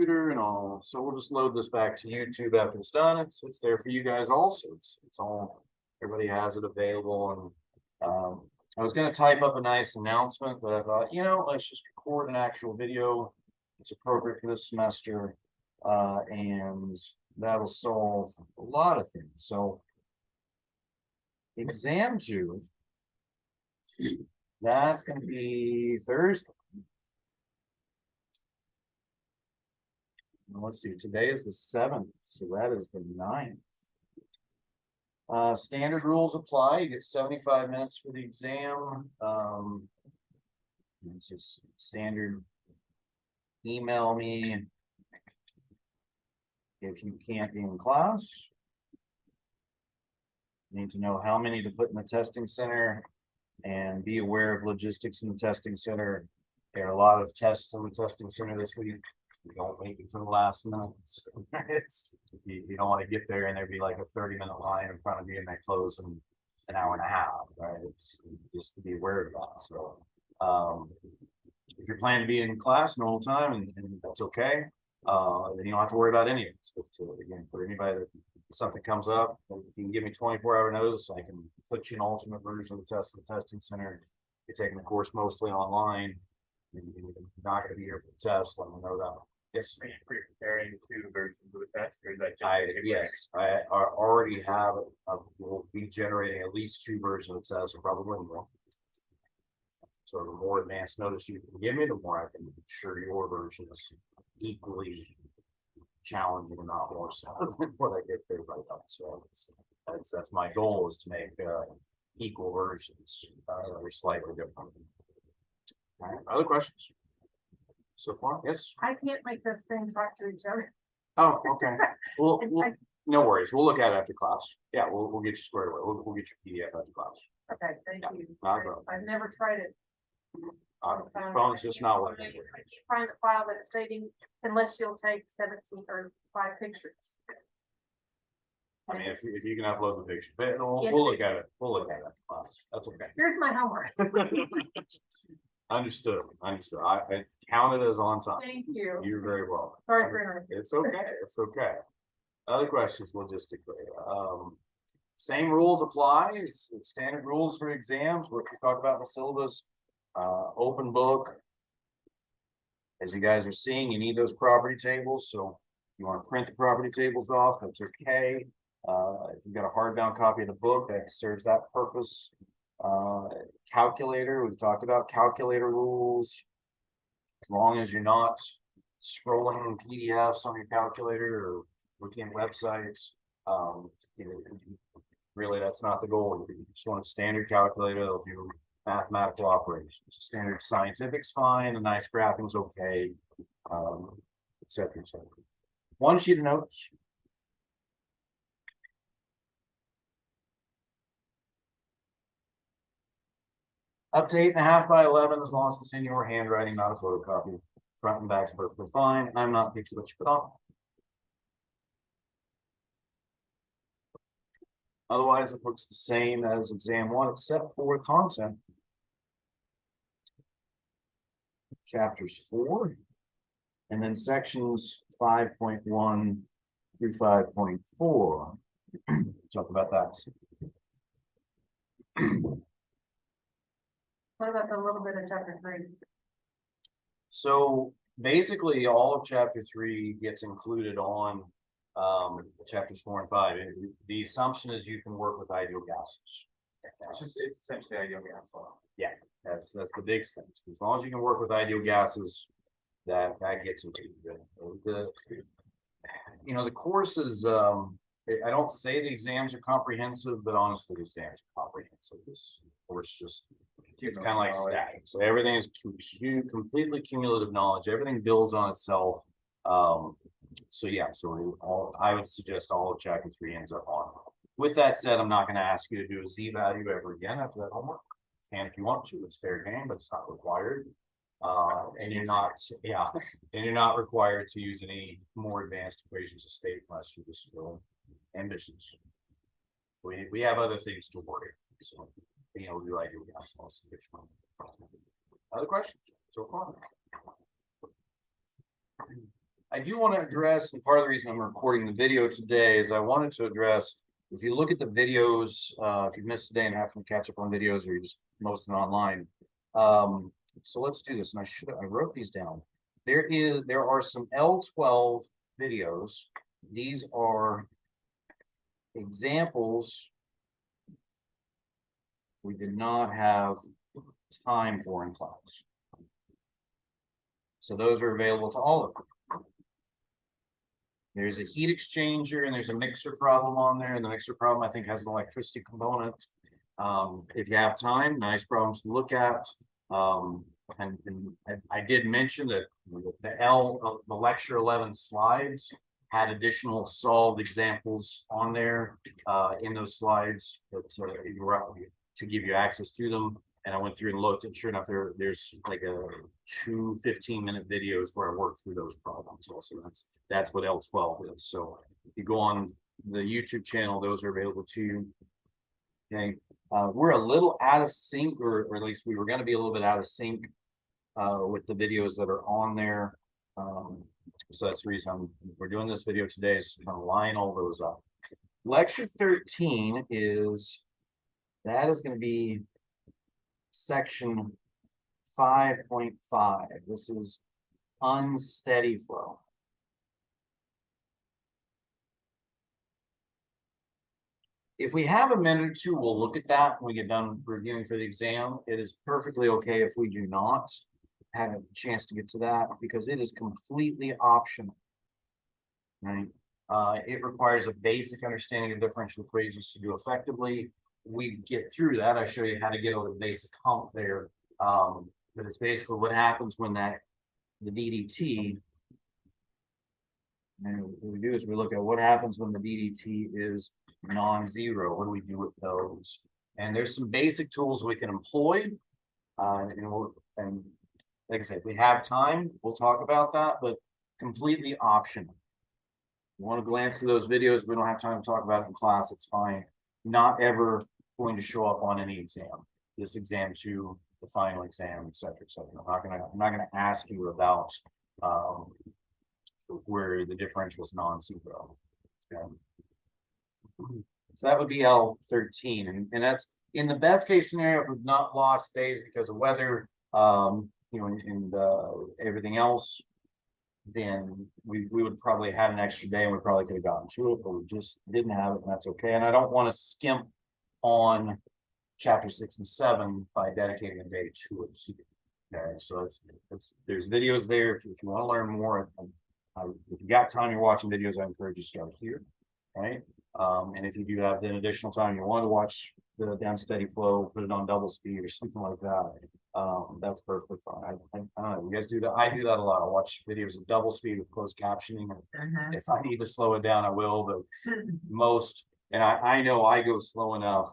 computer and all. So we'll just load this back to YouTube after it's done. It's there for you guys also. It's all, everybody has it available. And I was going to type up a nice announcement, but I thought, you know, let's just record an actual video. It's appropriate for this semester, and that'll solve a lot of things. So exam 2, that's going to be Thursday. Let's see, today is the 7th, so that is the 9th. Standard rules apply. You get 75 minutes for the exam. It's just standard. Email me if you can't be in class. You need to know how many to put in the testing center and be aware of logistics in the testing center. There are a lot of tests in the testing center this week. You don't make it to the last minute. You don't want to get there and there'd be like a 30-minute line in front of you and they close in an hour and a half, right? It's just to be aware of that. So if you're planning to be in class normal time and that's okay, then you don't have to worry about any of this. But again, for anybody that something comes up, you can give me 24-hour notice. I can put you an alternate version of the test in the testing center. You're taking the course mostly online. You're not going to be here for the test. Let me know that. Yes. Are you preparing 2 versions of the test, or is that just I already have. Will be generating at least 2 versions of the test, or probably more. So the more advanced notice you can give me, the more I can ensure your version is equally challenging, and not more so than what I get there right now. So that's my goal, is to make equal versions that are slightly different. All right, other questions so far? Yes. I can't make those things talk to each other. Oh, okay. Well, no worries. We'll look at it after class. Yeah, we'll get you squared away. We'll get your PDF after class. Okay, thank you. Not a problem. I've never tried it. Your phone's just not working. I can't find the file that it's saving unless you'll take 17 or 5 pictures. I mean, if you can upload the picture, but we'll look at it. We'll look at it after class. That's okay. Here's my homework. Understood. Understood. I counted as on time. Thank you. You're very welcome. Sorry for interrupting. It's okay. It's okay. Other questions logistically? Same rules apply. It's standard rules for exams. What we talk about in the syllabus. Open book. As you guys are seeing, you need those property tables. So if you want to print the property tables off, that's okay. If you've got a hardbound copy of the book, that serves that purpose. Calculator, we've talked about calculator rules. As long as you're not scrolling PDFs on your calculator or looking at websites, really that's not the goal. You just want a standard calculator that'll do mathematical operations. Standard scientific's fine, a nice graphing's okay, etc. etc. One sheet of notes. Up to 8.5 by 11, as long as it's in your handwriting, not a photocopy. Front and back's perfectly fine. I'm not picky what you put on. Otherwise, it looks the same as exam 1, except for content. Chapters 4, and then sections 5.1 through 5.4. Talk about that. What about the little bit of chapter 3? So basically, all of chapter 3 gets included on chapters 4 and 5. The assumption is you can work with ideal gases. It's essentially ideal gas law. Yeah, that's the big thing. As long as you can work with ideal gases, that gets into the course is. I don't say the exams are comprehensive, but honestly, the exams are comprehensive. This course just. It's kind of like static. So everything is completely cumulative knowledge. Everything builds on itself. So yeah, I would suggest all of chapter 3 ends up on. With that said, I'm not going to ask you to do a Z value ever again after that homework. And if you want to, it's fair game, but it's not required. And you're not required to use any more advanced equations of state unless you just feel ambitious. We have other things to worry. So. We like other questions so far. I do want to address, and part of the reason I'm recording the video today is I wanted to address, if you look at the videos, if you missed today and have to catch up on videos or you're just mostly online. So let's do this. And I wrote these down. There are some L12 videos. These are examples we did not have time for in class. So those are available to all of you. There's a heat exchanger and there's a mixer problem on there, and the mixer problem I think has an electricity component. If you have time, nice problems to look at. And I did mention that the lecture 11 slides had additional solved examples on there in those slides that to give you access to them. And I went through and looked, and sure enough, there's like two 15-minute videos where I worked through those problems also. That's what L12 is. So if you go on the YouTube channel, those are available to you. Okay. We're a little out of sync, or at least we were going to be a little bit out of sync with the videos that are on there. So that's the reason we're doing this video today, is to kind of line all those up. Lecture 13 is going to be section 5.5. This is unsteady flow. If we have a minute or two, we'll look at that when we get done reviewing for the exam. It is perfectly okay if we do not have a chance to get to that, because it is completely optional, right? It requires a basic understanding of differential equations to do effectively. We get through that. I show you how to get over the basic hump there. But it's basically what happens when the DDT, and what we do is we look at what happens when the DDT is non-zero. What do we do with those? And there's some basic tools we can employ. And like I said, if we have time, we'll talk about that, but completely optional. You want to glance through those videos, we don't have time to talk about it in class, it's fine. Not ever going to show up on any exam. This exam too, the final exam, etc., etc. I'm not gonna ask you about where the differential is non-zero. Okay. So that would be L13, and that's in the best case scenario if we've not lost days because of weather, and everything else. Then we would probably have an extra day and we probably could have gotten to it, but we just didn't have it, and that's okay. And I don't want to skimp on chapter 6 and 7 by dedicating a day to it here. Okay, so there's videos there if you want to learn more. If you got time, you're watching videos, I encourage you to start here, right? And if you do have then additional time, you want to watch the down steady flow, put it on double speed or something like that. That's perfectly fine. I don't know, you guys do that. I do that a lot. I watch videos of double speed with closed captioning. If I need to slow it down, I will, but most, and I know I go slow enough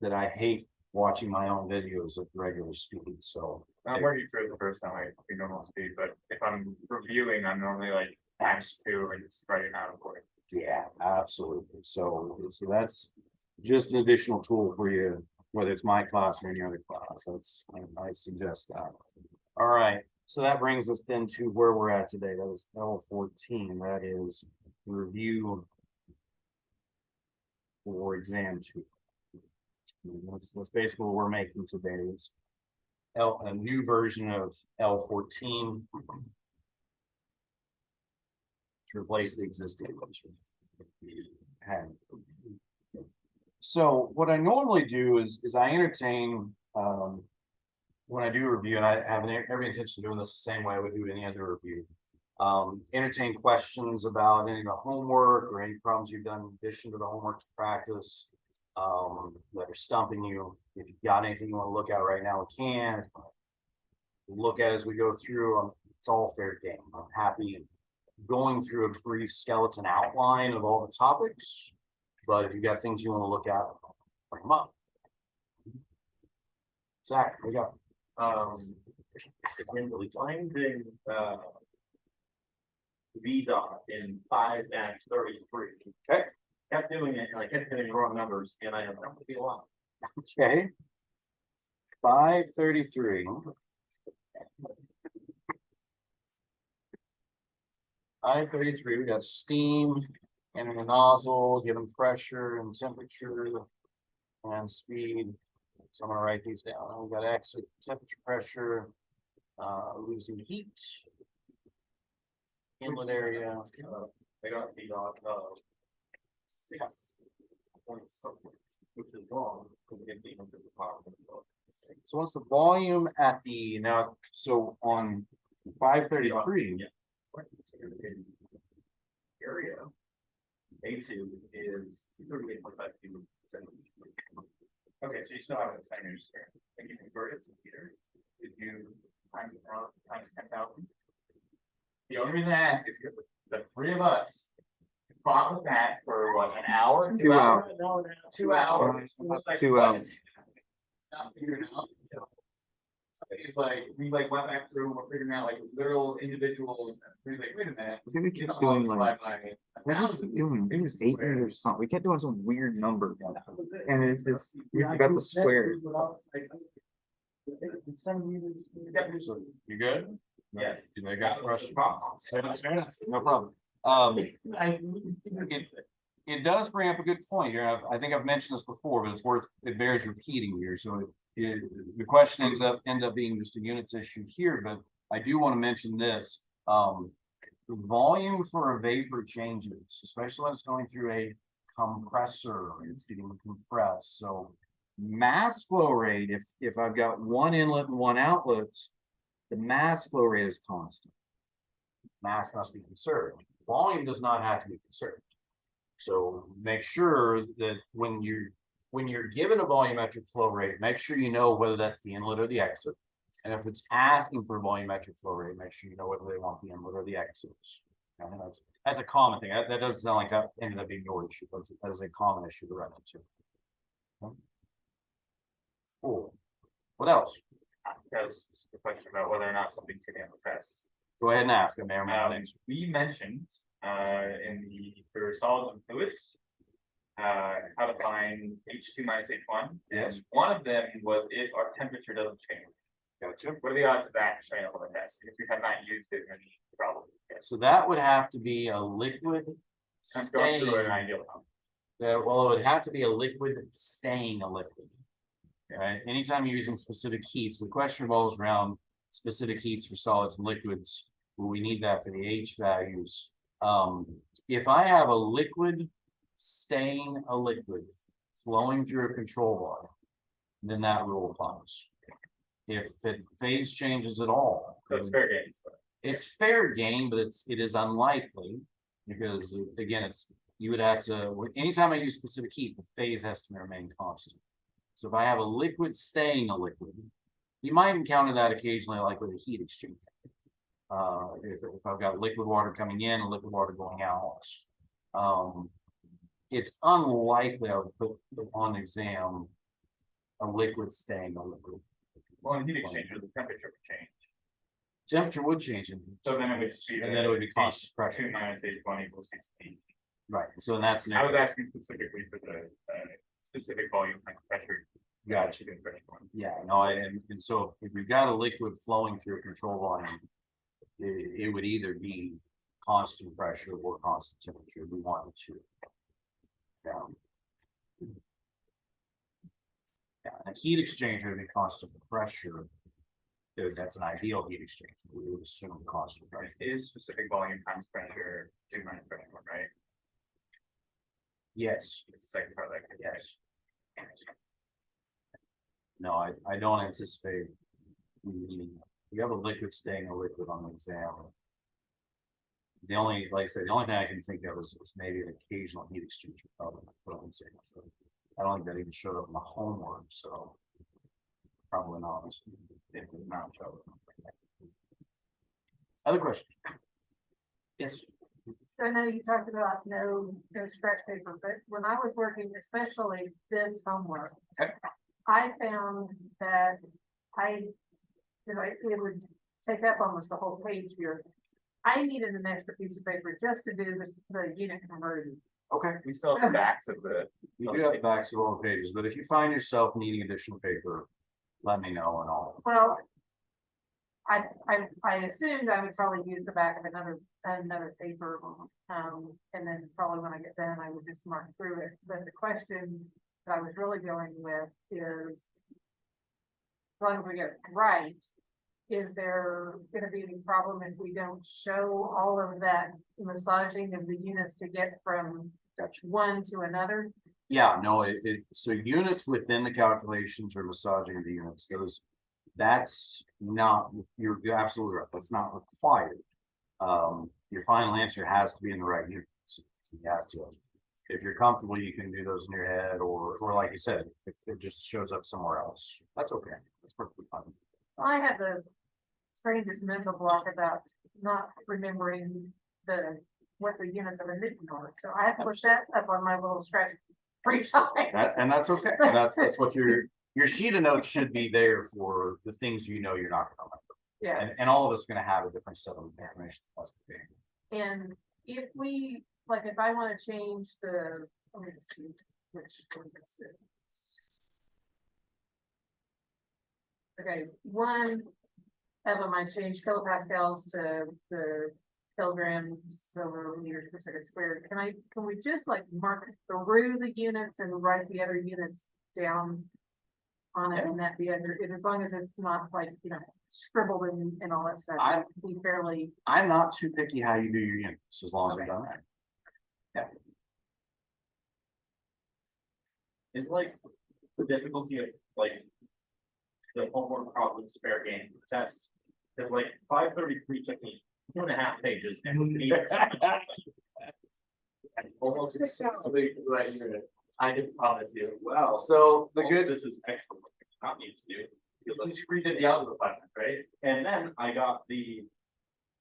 that I hate watching my own videos at regular speed. So I'm working through it the first time I do normal speed, but if I'm reviewing, I'm normally like X2 and just writing out for it. Yeah, absolutely. So that's just an additional tool for you, whether it's my class or any other class. I suggest that. All right. So that brings us then to where we're at today. That is L14. That is review for exam 2. That's basically what we're making today, is a new version of L14 to replace the existing version. So what I normally do is I entertain when I do a review, and I have every intention of doing this the same way I would do any other review. Entertain questions about any of the homework or any problems you've done in addition to the homework to practice that are stumping you. If you've got anything you want to look at right now, we can. Look at as we go through. It's all fair game. I'm happy going through a brief skeleton outline of all the topics, but if you got things you want to look at, bring them up. Zach, we got When finding V dot in 5-33. Okay. Kept doing it and I kept getting the wrong numbers, and I have no idea why. Okay. 533. I-33, we got steam and a nozzle, given pressure and temperature and speed. So I'm gonna write these down. We got exit temperature, pressure, losing heat. Inlet area. They got the, 6 point something, which is wrong, because we get the into the power. So what's the volume at the, now, so on 533, Yeah. Area. A2 is 38.5 cubic centimeters. Okay, so you still have the same use here, and you convert it to meter, did you times it out, times 10,000? The only reason I ask is because the three of us fought with that for what, an hour? 2 hours. 2 hours. Like, 2 what hours. is- Not figuring out. It's like, we like went back through, and we're figuring out like literal individuals, we're like, wait a minute. I think we you kept know, doing like, multiply by what was it doing? It was 8 meters or something. We kept doing some weird number. And it's, we forgot the square. so you good? Yes. You know, I got rushed. No problem. It does bring up a good point here. I think I've mentioned this before, but it bears repeating here. So the question end up being just a units issue here, but I do want to mention this. The volume for a vapor changes, especially when it's going through a compressor, it's getting compressed. So mass flow rate, if I've got one inlet and one outlet, the mass flow rate is constant. Mass must be conserved. Volume does not have to be conserved. So make sure that when you're given a volumetric flow rate, make sure you know whether that's the inlet or the exit. And if it's asking for a volumetric flow rate, make sure you know whether they want the inlet or the exit. And that's a common thing. That doesn't sound like that ended up being your issue, but that is a common issue to run into. Okay. Cool. What else? Because it's the question about whether or not something's gonna be test. Go ahead and ask. I may or may not answer. We mentioned, for solids and fluids, how to find H2 minus H1. Yes. And one of them was if our temperature doesn't change. Gotcha. What are the odds of that showing up on the test? If we have not used it, then probably. Yes. So that would have to be a liquid I'm going staying. through an ideal. Well, it would have to be a liquid staying a liquid. Right? Anytime you're using specific heats, the question revolves around specific heats for solids and liquids. Well, we need that for the H values. If I have a liquid staying a liquid flowing through a control volume, then that rule applies. If the phase changes at all, So it's fair game. it's fair game, but it is unlikely because again, you would have to, anytime I use specific heat, the phase has to remain constant. So if I have a liquid staying a liquid, you might encounter that occasionally, like with a heat exchanger. If I've got liquid water coming in and liquid water going out, it's unlikely I would put on exam a liquid staying a liquid. Well, in heat exchanger, the temperature would change. Temperature would change, So then it would just be. and then it would be constant pressure. 2 minus H1 equals 16. Right, so in that I scenario, was asking specifically for the specific volume and pressure. Gotcha. Pressure one. yeah, no, and so if we've got a liquid flowing through a control volume, it would either be constant pressure or constant temperature. We want it to. Yeah, and a heat exchanger would be constant pressure. That's an ideal heat exchanger. We would assume constant pressure. Is specific volume times pressure 2 minus pressure one, right? Yes, It's the second part, like, yes. No, I don't anticipate we needing, we have a liquid staying a liquid on the exam. The only, like I said, the only thing I can think of is maybe an occasional heat exchanger problem. But I wouldn't say much. I don't think that even showed up in my homework, so probably not. It would not show up. Other questions? Yes. So I know you talked about no scratch paper, but when I was working, especially this homework. Okay. I found that it would take up almost the whole page here. I needed an extra piece of paper just to do the unit conversion. Okay. We still have the backs of the. You do have the backs of all the pages, but if you find yourself needing additional paper, let me know and I'll. Well, I assumed I would probably use the back of another another paper. And then probably when I get done, I would just mark through it. But the question that I was really going with is, as long as we get it right, is there gonna be any problem if we don't show all of that massaging of the units to get from one to another? Yeah, no, so units within the calculations are massaging the units, that's not, you're absolutely right, that's not required. Your final answer has to be in the right units. You have to. If you're comfortable, you can do those in your head, or like you said, if it just shows up somewhere else, that's okay, that's perfectly fine. I have the strangest mental block about not remembering what the units of emission are, so I have to push that up on my little stretch. And that's okay, that's what your sheet of notes should be there for the things you know you're not gonna remember. Yeah, And all of us gonna have a different set of information. and if we, like, if I wanna change let me see which one this is. Okay, one of them I changed kilopascals to the kilograms over meters per second squared. Can we just like mark through the units and write the other units down on it, and that be under it, as long as it's not like, scribbled and all that stuff? I- Be fairly, I'm not too picky how you do your units, as long as they're done right. Is like the difficulty of like the homework problems fair game test. Because like 533 took me 2.5 pages and would be That's almost I did promise you. Wow. So the good, This is extra work, not need to do. Because like you redid the algebra department, right? And then I got the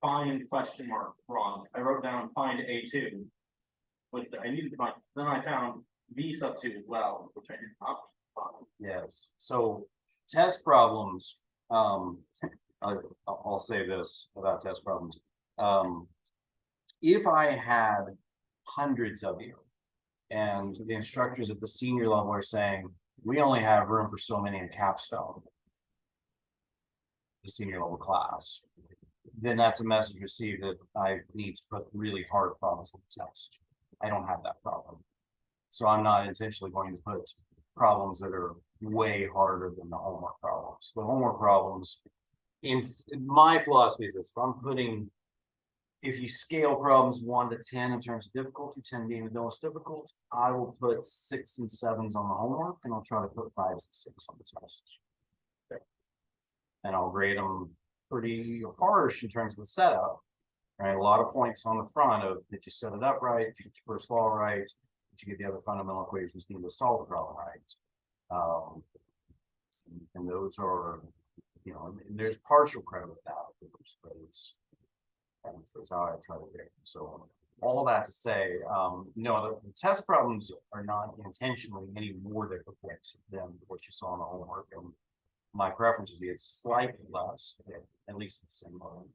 find question mark wrong. I wrote down find A2. I needed to find, then I found B sub 2 as well, which I did not find. yes, so test problems, I'll say this about test problems. If I had hundreds of you and the instructors at the senior level are saying, we only have room for so many in capstone, the senior level class, then that's a message received that I need to put really hard problems on the test. I don't have that problem. So I'm not intentionally going to put problems that are way harder than the homework problems. The homework problems, in my philosophy is this: if you scale problems 1 to 10 in terms of difficulty, 10 being the most difficult, I will put 6s and 7s on the homework, and I'll try to put 5s and 6s on the test. And I'll grade them pretty harsh in terms of the setup. Right, a lot of points on the front of, did you set it up right? Did you get your first law right? Did you get the other fundamental equations needed to solve the problem right? And those are, and there's partial credit with that, but that's how I try to do it. So all that to say, no, the test problems are not intentionally any more difficult than what you saw in the homework. And my preference would be it's slightly less, at least at the same level.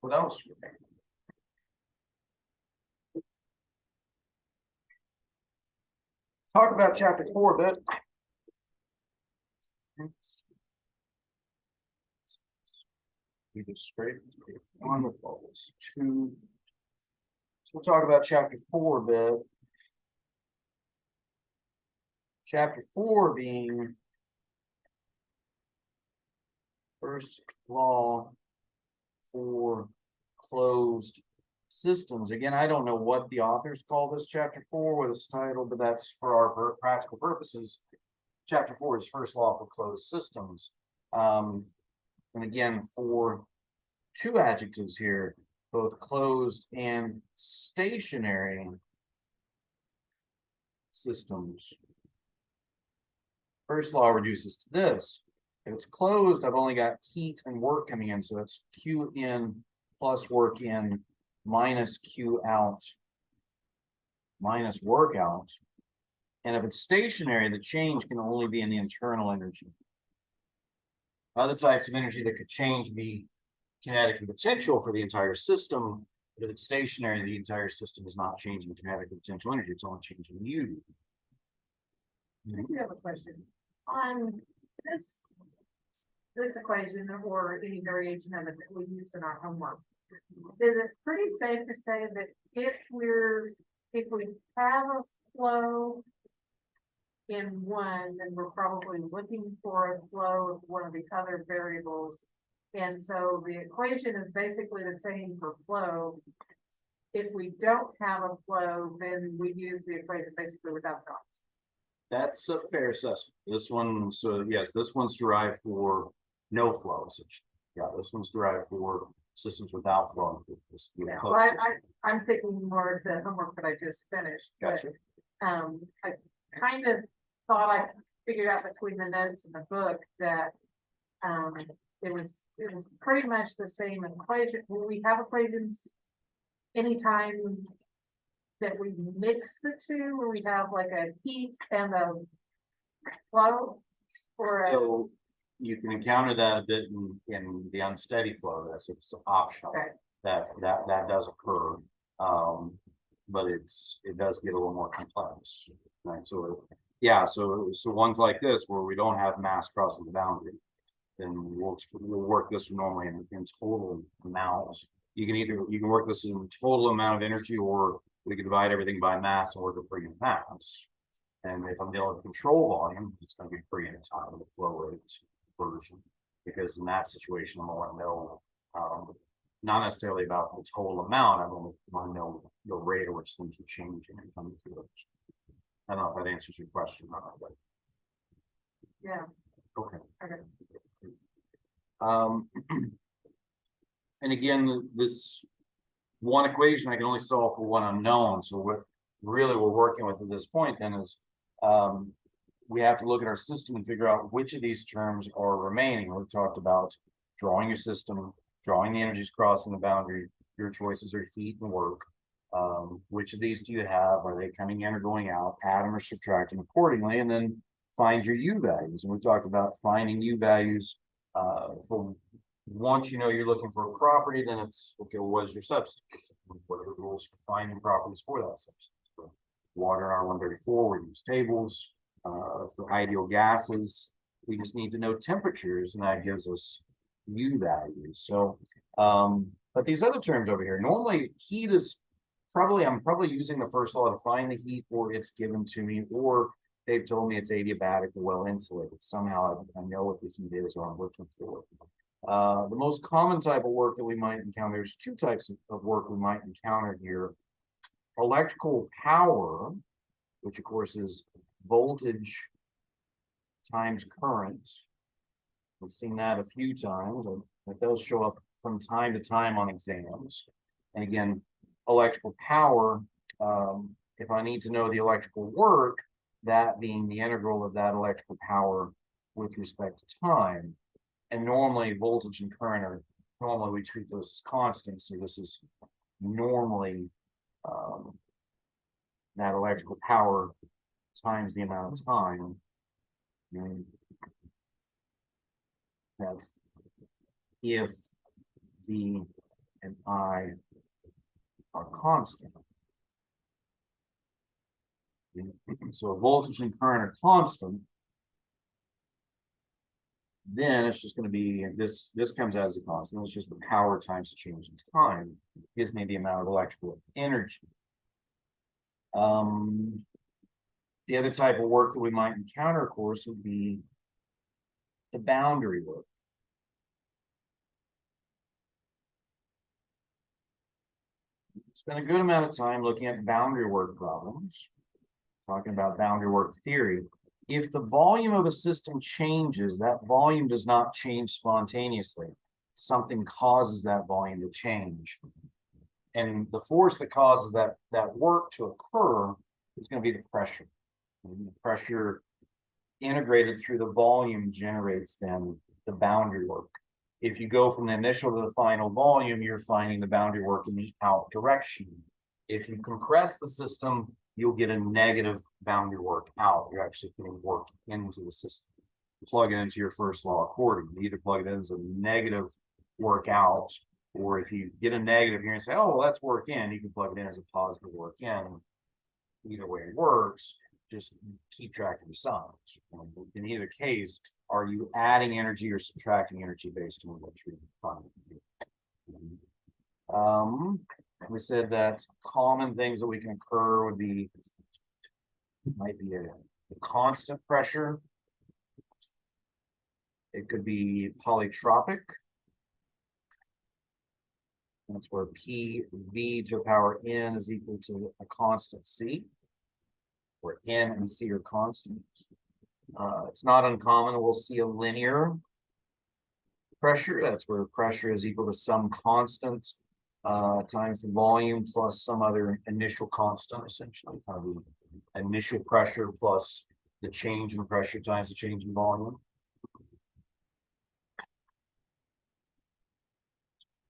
What else? Talk about chapter 4 a bit. We just straight wonderful. It's 2. So we'll talk about chapter 4 a bit. Chapter 4 being first law for closed systems. Again, I don't know what the authors call this chapter 4, what it's titled, but that's for our practical purposes. Chapter 4 is first law for closed systems. And again, for 2 adjectives here, both closed and stationary systems. First law reduces to this: if it's closed, I've only got heat and work coming in, so it's Q in plus work in minus Q out minus work out. And if it's stationary, the change can only be in the internal energy. Other types of energy that could change be kinetic and potential for the entire system. But if it's stationary, the entire system is not changing kinetic and potential energy, it's only changing U. I do have a question on this this equation or any variation of it that we used in our homework, is it pretty safe to say that if we have a flow in one, then we're probably looking for a flow of one of the other variables? And so the equation is basically the same for flow. If we don't have a flow, then we use the equation basically without dots. That's a fair assessment. This one, so yes, this one's derived for no flow, essentially. Yeah, this one's derived for systems without flow. This would be a Yeah, closed well, system. I'm thinking more of the homework that I just finished. but, Gotcha. I kind of thought I figured out between the notes in the book that, it was pretty much the same equation. When we have equations, anytime that we mix the two, where we have like a heat and a flow, or a, So you can encounter that a bit in the unsteady flow. That's it's optional. Okay. That does occur. But it does get a little more complex, right? So, yeah, so ones like this where we don't have mass crossing the boundary, then we'll work this normally in total amounts. You can work this in total amount of energy, or we can divide everything by mass and work it per unit mass. And if I'm dealing with control volume, it's going to be per unit time, the flow rate version, because in that situation, I want to know, not necessarily about the total amount. I want to know the rate at which things are changing and coming through. I don't know if that answers your question or not, but yeah, okay. okay. And again, this one equation I can only solve for one unknown. So what really we're working with at this point then is we have to look at our system and figure out which of these terms are remaining. We've talked about drawing your system, drawing the energies crossing the boundary. Your choices are heat and work. Which of these do you have? Are they coming in or going out? Add them or subtract them accordingly, and then find your U values. And we talked about finding U values for once you know you're looking for a property, then it's okay, well, what is your substance? What are the rules for finding properties for that substance? For water in R134, we use tables. For ideal gases, we just need to know temperatures, and that gives us U values. So, but these other terms over here, normally heat is I'm probably using the first law to find the heat, or it's given to me, or they've told me it's adiabatic or well insulated. Somehow I know what the heat is, or I'm looking for it. The most common type of work that we might encounter, there's two types of work we might encounter here. Electrical power, which of course is voltage times current. We've seen that a few times, and it does show up from time to time on exams. And again, electrical power, if I need to know the electrical work, that being the integral of that electrical power with respect to time. And normally voltage and current are, normally we treat those as constants. So this is normally that electrical power times the amount of time. And that's if V and I are constant. So if voltage and current are constant, then it's just going to be this comes out as a constant. It's just the power times the change in time gives me the amount of electrical energy. The other type of work that we might encounter, of course, would be the boundary work. Spent a good amount of time looking at boundary work problems, talking about boundary work theory. If the volume of a system changes, that volume does not change spontaneously. Something causes that volume to change. And the force that causes that work to occur is going to be the pressure. And the pressure integrated through the volume generates then the boundary work. If you go from the initial to the final volume, you're finding the boundary work in the out direction. If you compress the system, you'll get a negative boundary work out. You're actually putting work into the system. Plug it into your first law accordingly. You either plug it in as a negative work out, or if you get a negative here and say, oh, well, that's work in, you can plug it in as a positive work in. Either way it works. just keep track of your signs. In either case, are you adding energy or subtracting energy based on what you're finding? We said that common things that we can occur would be, might be a constant pressure. It could be polytropic. That's where PV to the power n is equal to a constant C, where n and C are constant. It's not uncommon, we'll see a linear pressure. That's where pressure is equal to some constant times the volume plus some other initial constant, essentially. Kind of the initial pressure plus the change in pressure times the change in volume.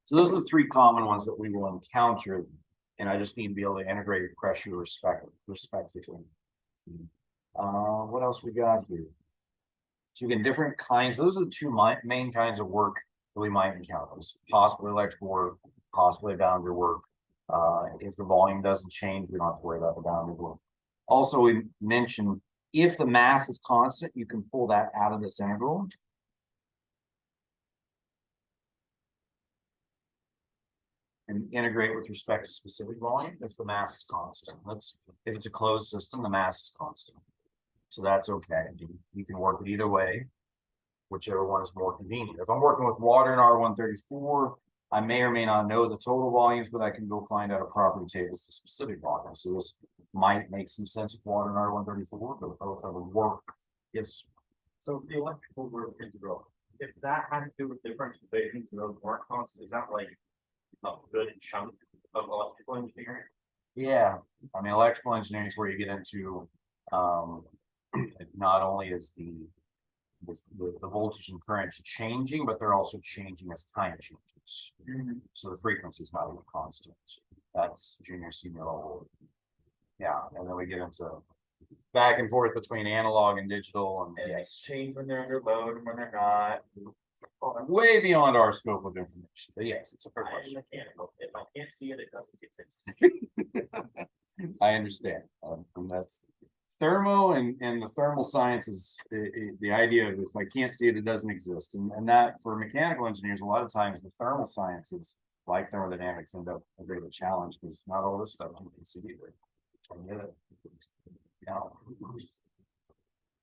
So those are the three common ones that we will encounter, and I just need to be able to integrate pressure respectively. What else we got here? So again, different kinds. Those are the two main kinds of work that we might encounter. Possibly electrical work, possibly boundary work. If the volume doesn't change, we don't have to worry about the boundary work. Also, we mentioned if the mass is constant, you can pull that out of this integral. And integrate with respect to specific volume if the mass is constant. If it's a closed system, the mass is constant. So that's okay. You can work it either way, whichever one is more convenient. If I'm working with water in R134, I may or may not know the total volumes, but I can go find out a property table, the specific volume. So this might make some sense with water in R134, but both of them work. Yes. So the electrical work integral, if that had to do with difference equations and those weren't constant, is that like a good chunk of electrical engineering? Yeah, I mean, electrical engineering is where you get into not only is the voltage and current changing, but they're also changing as time changes. So the frequency is not even constant. That's junior, senior level. Yeah, and then we get into back and forth between analog and digital, and yes, change when they're under load and when they're not. way beyond our scope of information. So yes, it's a fair question. Mechanical. If I can't see it, it doesn't exist. I understand. And that's thermo and the thermal sciences, the idea of if I can't see it, it doesn't exist. And that for mechanical engineers, a lot of times the thermal sciences, like thermodynamics, end up a bit of a challenge because not all this stuff you can see either. Yeah.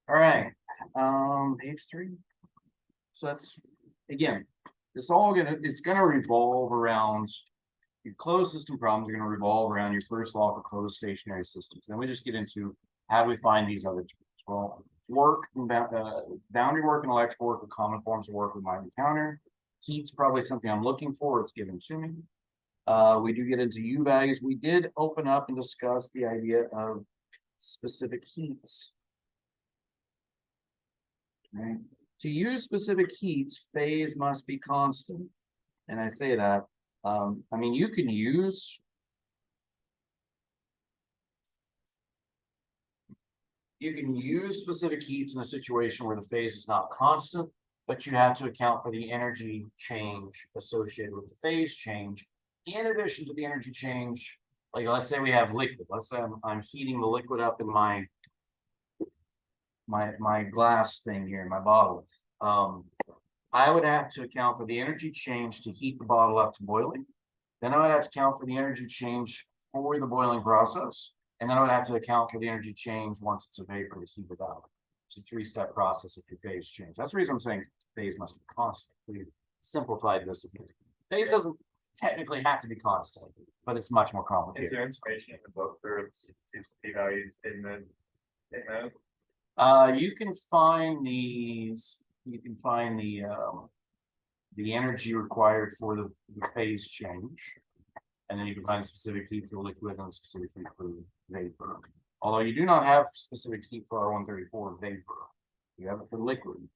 All right. Page 3. So that's, again, it's gonna revolve around your closed system problems are going to revolve around your first law for closed stationary systems. Then we just get into how do we find these other tools? Well, boundary work and electrical work are common forms of work we might encounter. Heat's probably something I'm looking for. It's given to me. We do get into U values. We did open up and discuss the idea of specific heats. Okay. To use specific heats, phase must be constant. And I say that, I mean, you can use specific heats in a situation where the phase is not constant, but you have to account for the energy change associated with the phase change. In addition to the energy change, like let's say we have liquid. Let's say I'm heating the liquid up in my glass thing here in my bottle. I would have to account for the energy change to heat the bottle up to boiling. Then I would have to account for the energy change for the boiling process. And then I would have to account for the energy change once it's a vapor to heat it out. It's a 3-step process if your phase change. That's the reason I'm saying phase must be constant. We've simplified this a bit. Phase doesn't technically have to be constant, but it's much more complicated. Is there information in the book for P values in the you can find these. You can find the energy required for the phase change, and then you can find specific heat for liquid and specific heat for vapor. Although you do not have specific heat for R134 vapor, you have it for liquid.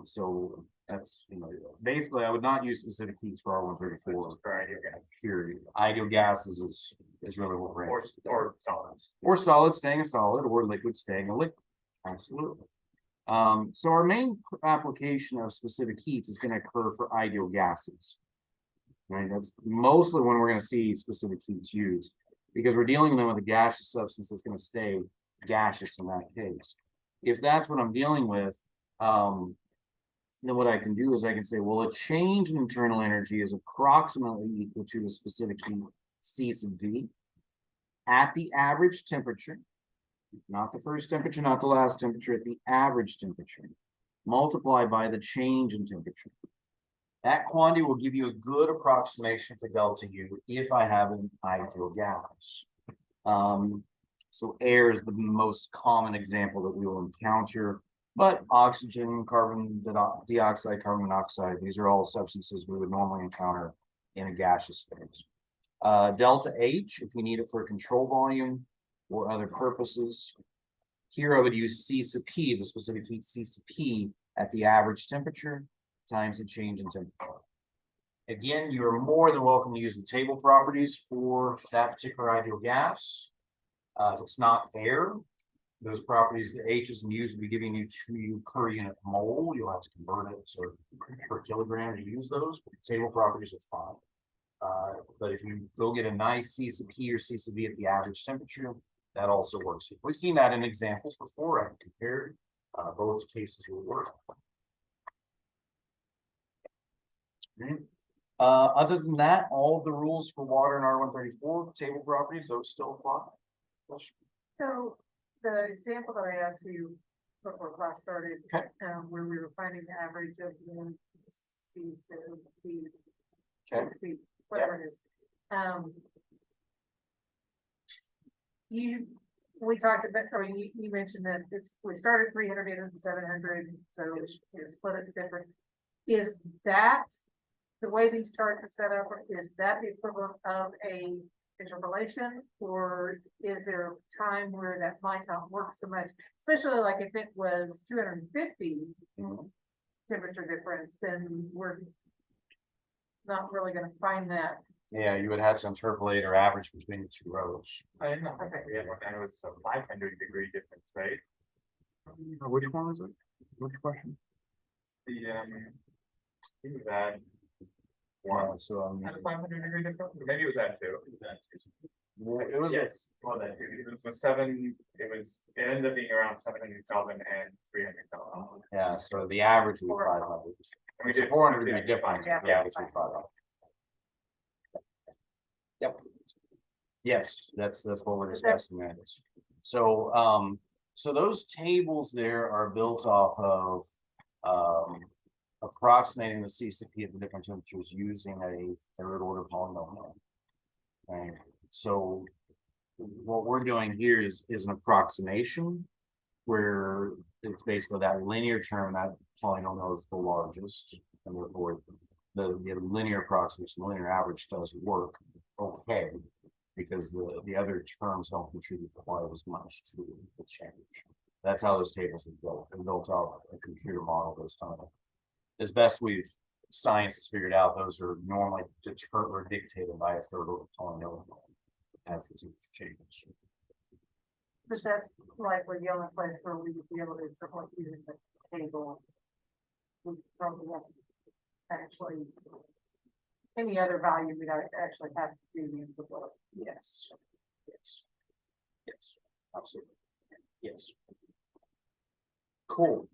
So that's, you know, basically I would not use specific heats for R134 for ideal gas? period. Ideal gases is really what we're Or solids. or solid staying a solid, or liquid staying a liquid. Absolutely. So our main application of specific heats is going to occur for ideal gases. Right, that's mostly when we're going to see specific heats used, because we're dealing with a gaseous substance that's going to stay gaseous in that case. If that's what I'm dealing with, then what I can do is I can say, well, a change in internal energy is approximately equal to the specific heat C sub V at the average temperature, not the first temperature, not the last temperature, at the average temperature, multiplied by the change in temperature. That quantity will give you a good approximation for delta U if I have an ideal gas. So air is the most common example that we will encounter, but oxygen, carbon dioxide, carbon monoxide, these are all substances we would normally encounter in a gaseous phase. Delta H, if you need it for a control volume or other purposes. Here I would use C sub P, the specific heat C sub P at the average temperature times the change in temperature. Again, you're more than welcome to use the table properties for that particular ideal gas. If it's not air, those properties, the H's and U's will be giving you 2U per unit mole. You'll have to convert it to per kilogram to use those, but the table properties are fine. But if you go get a nice C sub P or C sub V at the average temperature, that also works. We've seen that in examples before. I've compared both cases will work. Other than that, all of the rules for water in R134 table properties, those still apply. So the example that I asked you before class started, Okay. where we were finding the average of the C to B, Okay. whatever it is. We talked about, or you mentioned that we started 300, 800, 700, so it's split it different. Is that the way these charts are set up? Is that the equivalent of a interpolation, or is there a time where that might not work so much? Especially like if it was 250 temperature difference, then we're not really going to find that. Yeah, you would have to interpolate or average between the two rows. I didn't know. We had one that was a 500-degree difference, right? Which one was it? Which question? The I think it was at Wow, so had a 500-degree difference, or maybe it was at 2. it was Yes, well, that too. It was a 7. It ended up being around 700 Kelvin and 300 Kelvin. yeah, so the average would be 500. And we It's a did 400 degree difference, Yeah. but the average would be 500. Yep. Yes, that's what we're discussing there. So, so those tables there are built off of, approximating the C sub P at the different temperatures using a third order polynomial. Right, so what we're doing here is an approximation where it's basically that linear term, that polynomial is the largest, and therefore the linear approximation, the linear average does work okay, because the other terms don't contribute quite as much to the change. That's how those tables are built. They're built off a computer model this time. As best science has figured out, those are normally determined or dictated by a third order polynomial as the temperature changes. But that's likely the only place where we would be able to interpolate using the table. We probably won't actually, any other value we'd actually have to do the interpolation. Yes. Absolutely. Yes. Cool.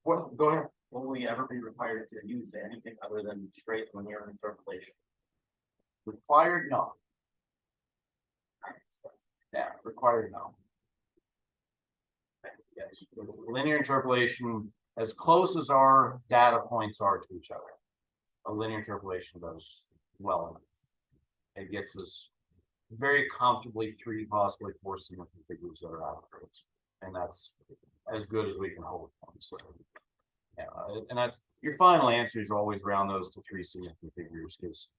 Well, go ahead. Will we ever be required to use anything other than straight linear interpolation? Required, no. Yeah, required, no. Yes, linear interpolation, as close as our data points are to each other, a linear interpolation does well enough. It gets us very comfortably 3, possibly 4 significant figures that are accurate, and that's as good as we can hope. So, yeah, and that's your final answer is always around those to 3 significant figures, because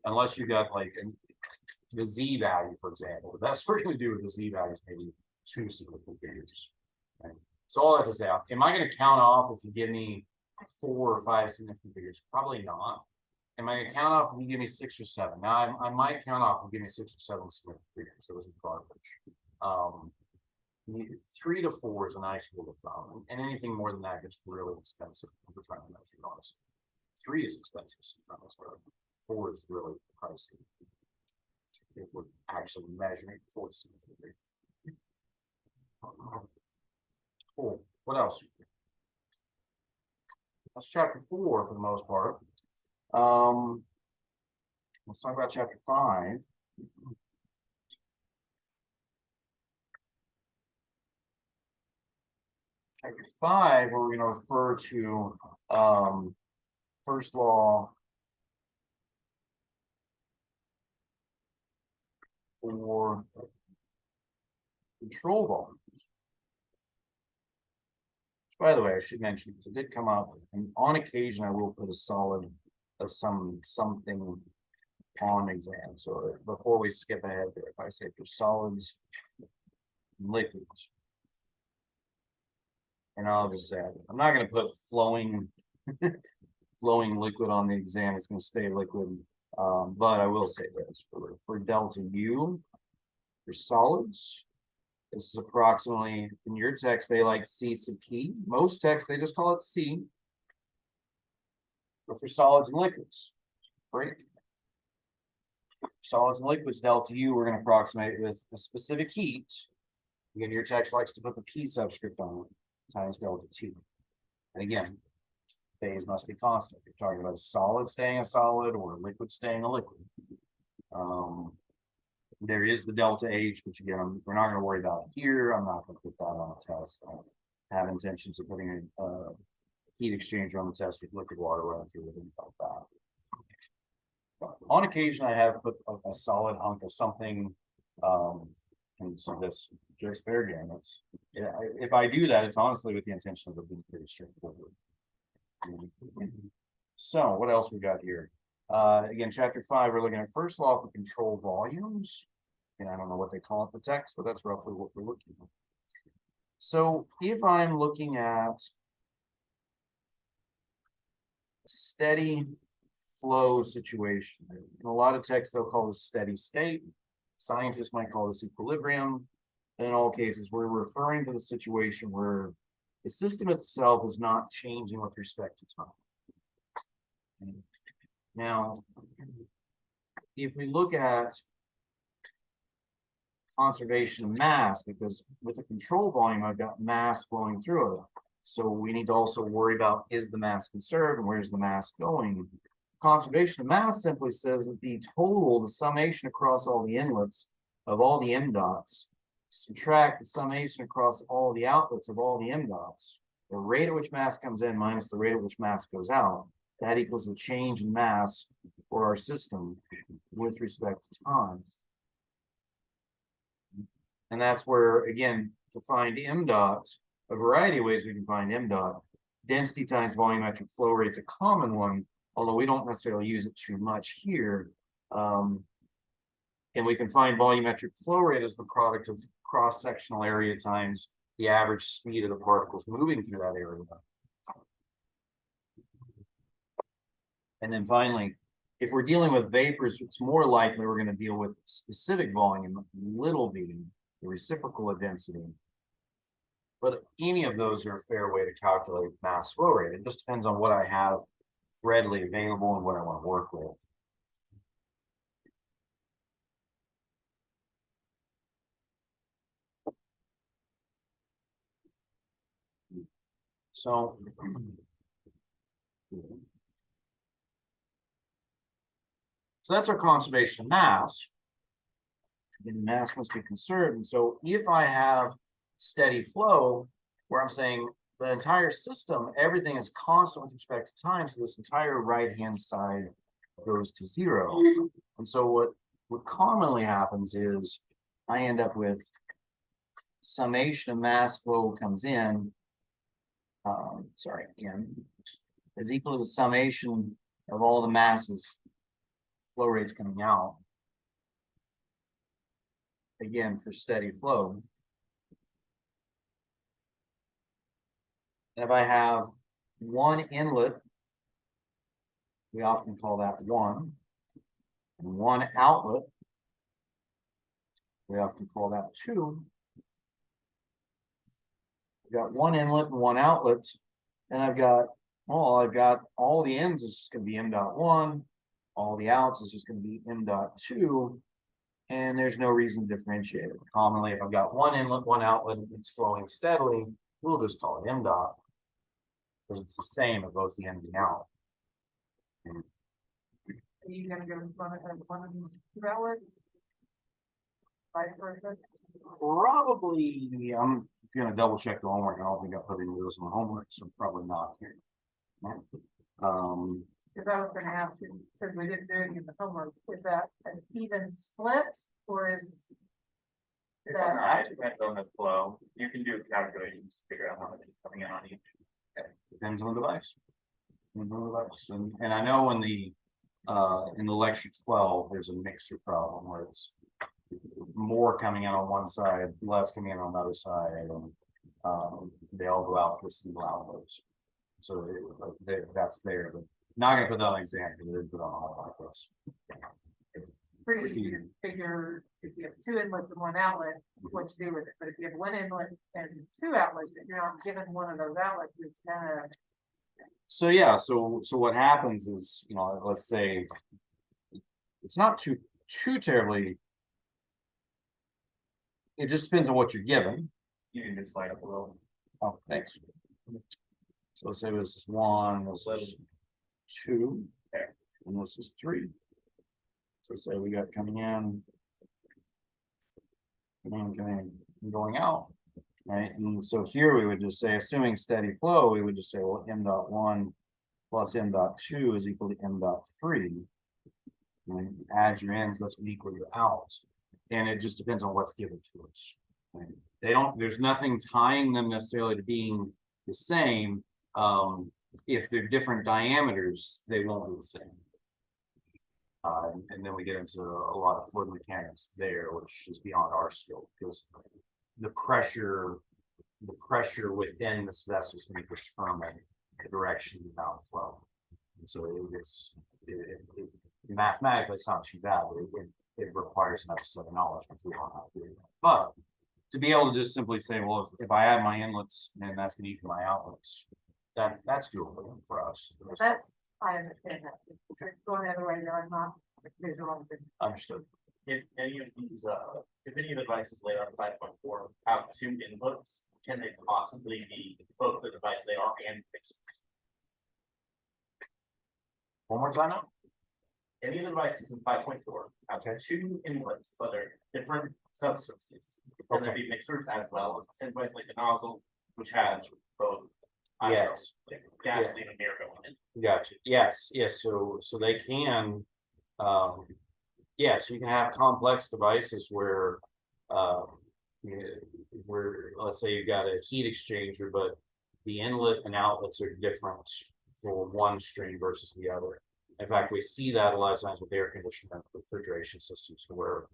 unless you got like the Z value, for example, the best we're going to do with the Z value is maybe 2 significant figures. Right? So all that to say, am I going to count off if you give me 4 or 5 significant figures? Probably not. Am I going to count off if you give me 6 or 7? Now I might count off and give me 6 or 7 significant figures. Those are garbage. 3 to 4 is a nice rule of thumb, and anything more than that gets really expensive if we're trying to measure honestly. 3 is expensive sometimes, but 4 is really pricey. if we're actually measuring forces. Cool, what else? That's chapter 4 for the most part. Let's talk about chapter 5. Chapter 5, where we're going to refer to first law for control volumes. By the way, I should mention, it did come up, and on occasion I will put a solid of something on exam. So before we skip ahead there, if I say for solids, liquids, and I'll just say, I'm not going to put flowing flowing liquid on the exam. It's going to stay liquid. But I will say this for delta U, for solids, this is approximately, in your text, they like C sub P. Most texts, they just call it C. But for solids and liquids, great. Solids and liquids, delta U, we're going to approximate with a specific heat. Again, your text likes to put the P subscript on it, times delta T. And again, phase must be constant. You're talking about a solid staying a solid or a liquid staying a liquid. There is the delta H, which again, we're not going to worry about here. I'm not going to put that on a test. I have intentions of putting a heat exchanger on the test with liquid water running through it like that. But on occasion, I have put a solid hunk of something, and so that's just fair game. It's, yeah, if I do that, it's honestly with the intention of it being pretty straightforward. So what else we got here? Again, chapter 5, we're looking at first law for control volumes. And I don't know what they call it in the text, but that's roughly what we're looking at. So if I'm looking at a steady flow situation, in a lot of texts, they'll call this steady state. Scientists might call this equilibrium. In all cases, we're referring to the situation where the system itself is not changing with respect to time. Now, if we look at conservation of mass, because with a control volume, I've got mass flowing through it. So we need to also worry about, is the mass conserved and where's the mass going? Conservation of mass simply says that the total, the summation across all the inlets of all the m dots, subtract the summation across all the outlets of all the m dots, the rate at which mass comes in minus the rate at which mass goes out, that equals the change in mass for our system with respect to time. And that's where, again, to find m dot, a variety of ways we can find m dot. Density times volumetric flow rate is a common one, although we don't necessarily use it too much here. And we can find volumetric flow rate as the product of cross-sectional area times the average speed of the particles moving through that area. And then finally, if we're dealing with vapors, it's more likely we're going to deal with specific volume, little v, the reciprocal of density. But any of those are a fair way to calculate mass flow rate. It just depends on what I have readily available and what I want to work with. So that's our conservation of mass. And mass must be conserved. And so if I have steady flow, where I'm saying the entire system, everything is constant with respect to time, so this entire right-hand side goes to 0. And so what commonly happens is I end up with summation of mass flow comes in, n is equal to the summation of all the masses flow rates coming out. Again, for steady flow. And if I have one inlet, we often call that 1, and one outlet, we often call that 2. I've got one inlet and one outlet, and I've got all the ends is just going to be m dot 1, all the outs is just going to be m dot 2. And there's no reason to differentiate it. Commonly, if I've got one inlet, one outlet, and it's flowing steadily, we'll just call it MDOT. Because it's the same at both the in and the out. Are you gonna go in front of one of these two outlets? Vice versa? Probably, I'm gonna double check the homework. I don't think I put any of those in my homework, so probably not here. Cause I was gonna ask you, since we didn't do it in the homework, is that an even split or is? It doesn't have to depend on the flow. You can do calculations, to figure out how much is coming in on each. Depends on the device. Depends on the device. And I know in the lecture 12, there's a mixer problem where it's more coming in on one side, less coming in on the other side, and they all go out through single outlets. So that's there, but not gonna put that on exam, because they put on all like this. Pretty easy to figure if you have two inlets and one outlet, what to do with it, but if you have one inlet and two outlets, if you're not given one of those outlets, it's kind of. So yeah, so what happens is, let's say it's not too terribly. It just depends on what you're given. You can just slide up a little. Oh, thanks. So let's say this is 1, this is 2, and this is 3. So say we got coming in, going out, right? And so here we would just say, assuming steady flow, we would just say, well, m.1 plus m.2 is equal to m.3. And add your ins, that's gonna equal your outs. And it just depends on what's given to us. Right? There's nothing tying them necessarily to being the same. If they're different diameters, they won't be the same. And then we get into a lot of fluid mechanics there, which is beyond our skill, because the pressure within this vessel is going to determine the direction of the outflow. And so mathematically, it's not too bad, but it requires another set of knowledge, which we don't have to do. But to be able to just simply say, well, if I add my inlets, and that's going to equal my outlets, that's doable for us. That's, I understand that. If you're going the other way, I'm not visualizing. Understood. If any of these, if any of the devices laid on 5.4 have two inputs, can they possibly be both the device they are and mixers? One more time now. Any of the devices in 5.4 have two inputs, but they're different substances. Can there be mixers as well as the same device like the nozzle, which has both? Yes. Like gasoline and air going in. Gotcha. Yes. So they can. So you can have complex devices where let's say you've got a heat exchanger, but the inlet and outlets are different for one stream versus the other. In fact, we see that a lot of times with air conditioner refrigeration systems, where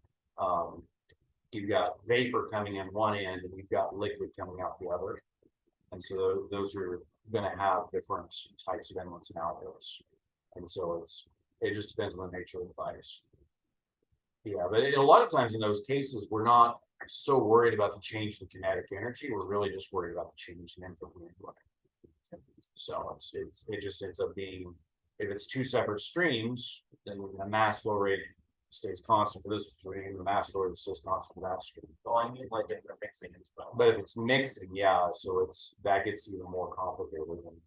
you've got vapor coming in one end and you've got liquid coming out the other. And so those are going to have different types of inlets and outlets. And so it just depends on the nature of the device. Yeah, but a lot of times in those cases, we're not so worried about the change in kinetic energy. We're really just worried about the change in input. So it just ends up being, if it's two separate streams, then the mass flow rate stays constant for this stream, the mass flow rate stays constant for that stream. Well, I mean, like they're mixing as well. But if it's mixing, yeah, so that gets even more complicated. And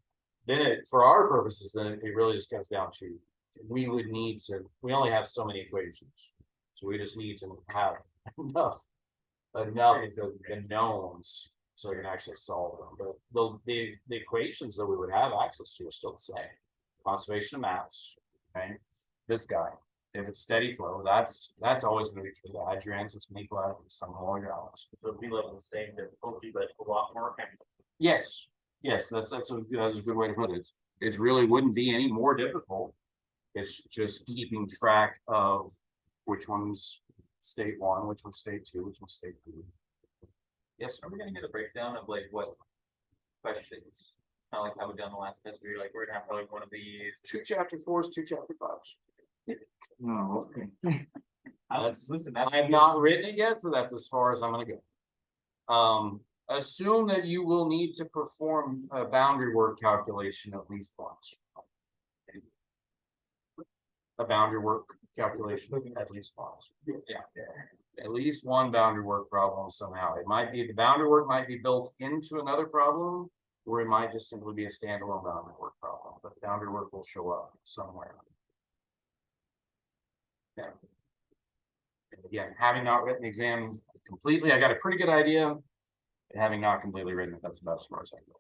then for our purposes, then it really just comes down to, we only have so many equations. So we just need to have enough of the knowns so we can actually solve them. But the equations that we would have access to are still the same. Conservation of mass, okay? This guy, if it's steady flow, that's always going to be true. Add your ends, it's going to equal out some of all your outlets. So it'll be like the same difficulty, but a lot more chemical. Yes, that's a good way to put it. It really wouldn't be any more difficult. It's just keeping track of which one's state 1, which one's state 2, which one's state 3. Yes, are we gonna get a breakdown of like what questions? Kind of like how we done the last test, we're gonna have like one of these. 2 chapter 4s, 2 chapter 5s. No, okay. I have not written it yet, so that's as far as I'm gonna go. Assume that you will need to perform a boundary work calculation at least once. A boundary work calculation, at least once. Yeah. At least one boundary work problem somehow. It might be, the boundary work might be built into another problem, or it might just simply be a standalone boundary work problem, but the boundary work will show up somewhere. Yeah. And again, having not written the exam completely, I got a pretty good idea. Having not completely written it, that's about as far as I go.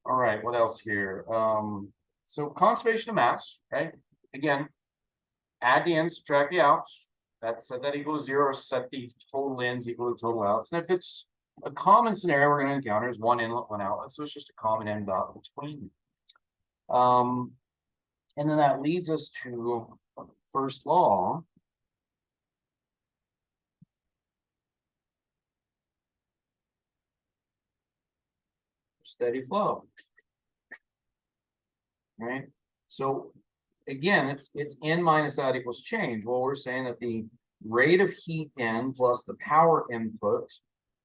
All right, what else here? So conservation of mass, right? Again, add the ins, subtract the outs. That set that equal to 0, or set the total ins equal to total outs. And if it's a common scenario we're going to encounter is one inlet, one outlet. So it's just a common end dot between. And then that leads us to first law. Steady flow. Right? So again, it's in minus out equals change. Well, we're saying that the rate of heat in plus the power input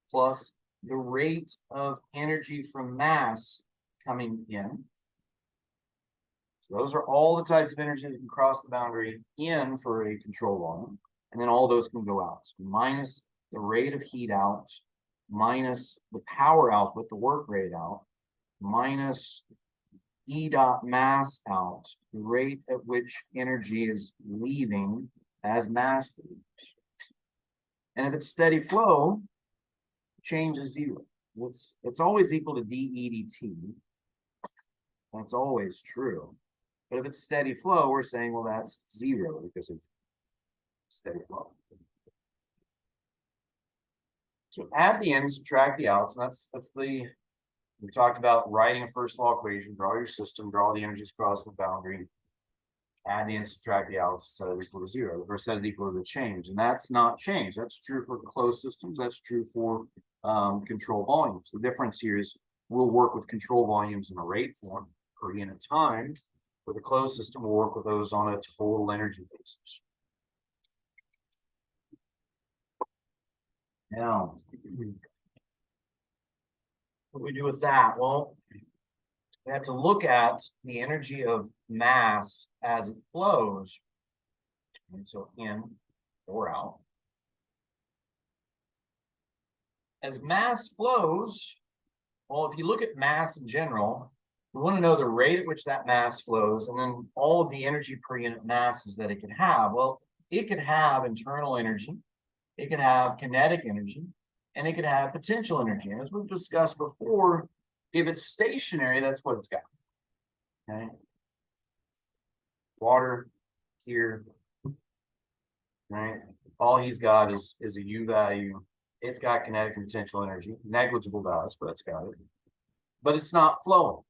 plus the rate of energy from mass coming in. So those are all the types of energy that can cross the boundary in for a control volume. And then all those can go out. So minus the rate of heat out, minus the power output, the work rate out, minus E dot mass out, the rate at which energy is leaving as mass leaves. And if it's steady flow, change is 0. It's always equal to dE dt. That's always true. But if it's steady flow, we're saying, well, that's 0 because of steady flow. So add the ins, subtract the outs, and that's the, we talked about writing a first law equation, draw your system, draw the energies across the boundary, add the ins, subtract the outs, set it equal to 0, or set it equal to the change. And that's not change. That's true for closed systems. That's true for control volumes. The difference here is we'll work with control volumes in a rate form per unit time. For the closed system, we'll work with those on a total energy basis. Now, what do we do with that? Well, we have to look at the energy of mass as it flows. And so in or out. As mass flows, well, if you look at mass in general, we want to know the rate at which that mass flows and then all of the energy per unit masses that it can have. Well, it could have internal energy, it could have kinetic energy, and it could have potential energy. And as we've discussed before, if it's stationary, that's what it's got. Okay. Water here, right? All he's got is a U value. It's got kinetic and potential energy, negligible values, but it's got it. But it's not flowing.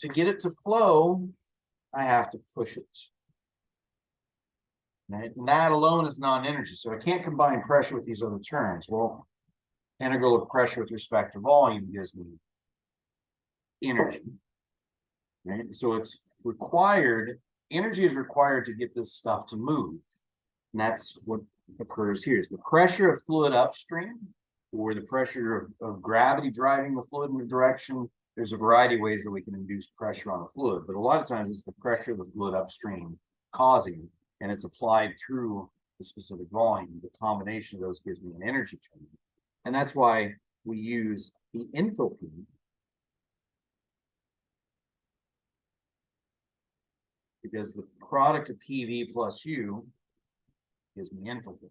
To get it to flow, I have to push it. Right? And that alone is non-energy. So I can't combine pressure with these other terms. Well, integral of pressure with respect to volume gives me energy. Right? So it's required, energy is required to get this stuff to move. And that's what occurs here is the pressure of fluid upstream or the pressure of gravity driving the fluid in a direction. There's a variety of ways that we can induce pressure on a fluid, but a lot of times it's the pressure of the fluid upstream causing, and it's applied through the specific volume. The combination of those gives me an energy term. And that's why we use the enthalpy because the product of PV plus U gives me enthalpy.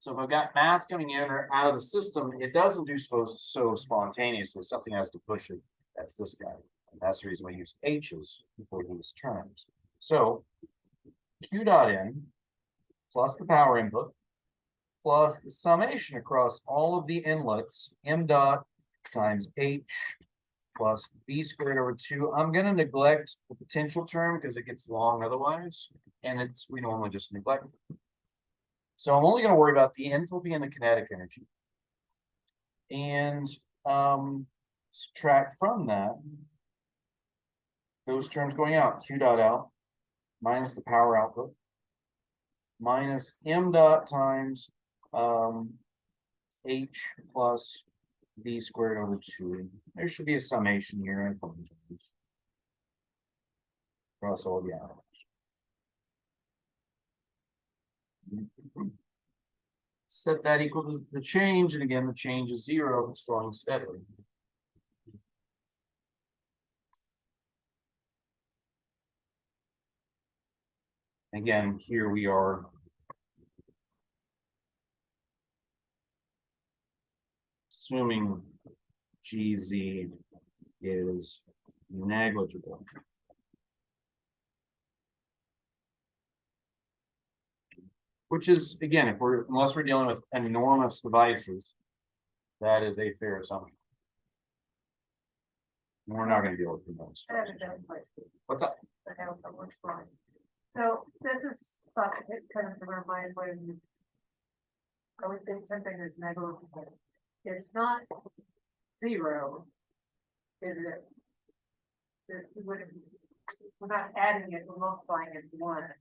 So if I've got mass coming in or out of the system, it doesn't do so spontaneously. Something has to push it. That's this guy. And that's the reason we use H's for these terms. So Q dot N plus the power input plus the summation across all of the inlets, M dot times H plus B squared over 2. I'm going to neglect the potential term because it gets long otherwise. And we normally just neglect it. So I'm only going to worry about the enthalpy and the kinetic energy. And subtract from that those terms going out. Q dot out minus the power output minus M dot times H plus B squared over 2. There should be a summation here. I apologize. across all gallons. Set that equal to the change, and again, the change is zero, it's flowing steadily. Again, here we are. Assuming GZ is negligible. Which is, again, unless we're dealing with enormous devices, that is a fair assumption. We're not gonna deal with enormous. I have a dumb question. What's up? I have a works line. So this is thought it kind of remind when I would think something is negligible. It's not zero, is it? We're not adding it, we're multiplying it one.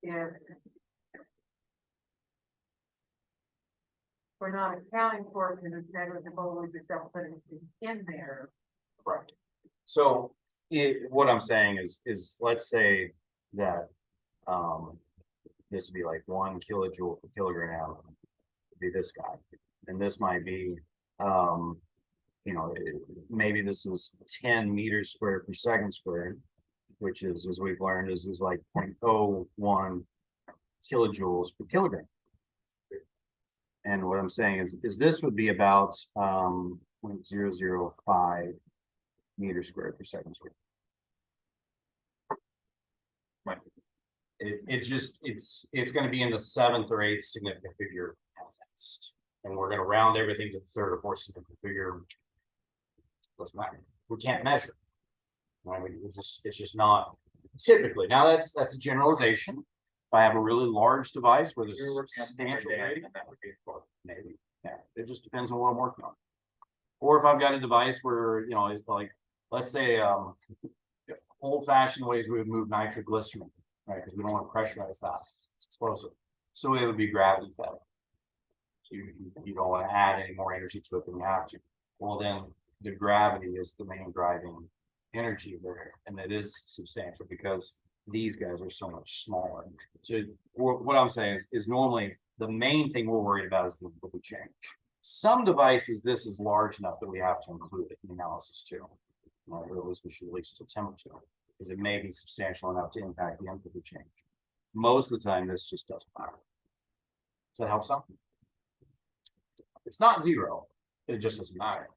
If we're not accounting for it and it's negligible, we just don't put anything in there. Correct. So what I'm saying is let's say that this would be like 1 kilojoule per kilogram, would be this guy, and this might be maybe this is 10 meters squared per second squared, which is, as we've learned, is like 0.01 kilojoules per kilogram. And what I'm saying is this would be about 0.005 meters squared per second squared. Right. It's going to be in the 7th or 8th significant figure test, and we're going to round everything to the 3rd or 4th significant figure. Doesn't matter. We can't measure. Right? It's just not typically. Now that's a generalization. If I have a really large device where there's a substantial rating, that would be maybe. Yeah, it just depends on what I'm working on. Or if I've got a device where, like, let's say old-fashioned ways we would move nitroglycerin, right? Because we don't want to pressurize that. It's explosive. So it would be gravity fed. So you don't want to add any more energy to it than you have to. Well, then the gravity is the main driving energy there, and it is substantial because these guys are so much smaller. So what I'm saying is normally the main thing we're worried about is the enthalpy change. Some devices, this is large enough that we have to include it in the analysis too. Or at least we should at least attempt to, because it may be substantial enough to impact the enthalpy change. Most of the time, this just doesn't matter. Does that help some? It's not zero, it just doesn't matter.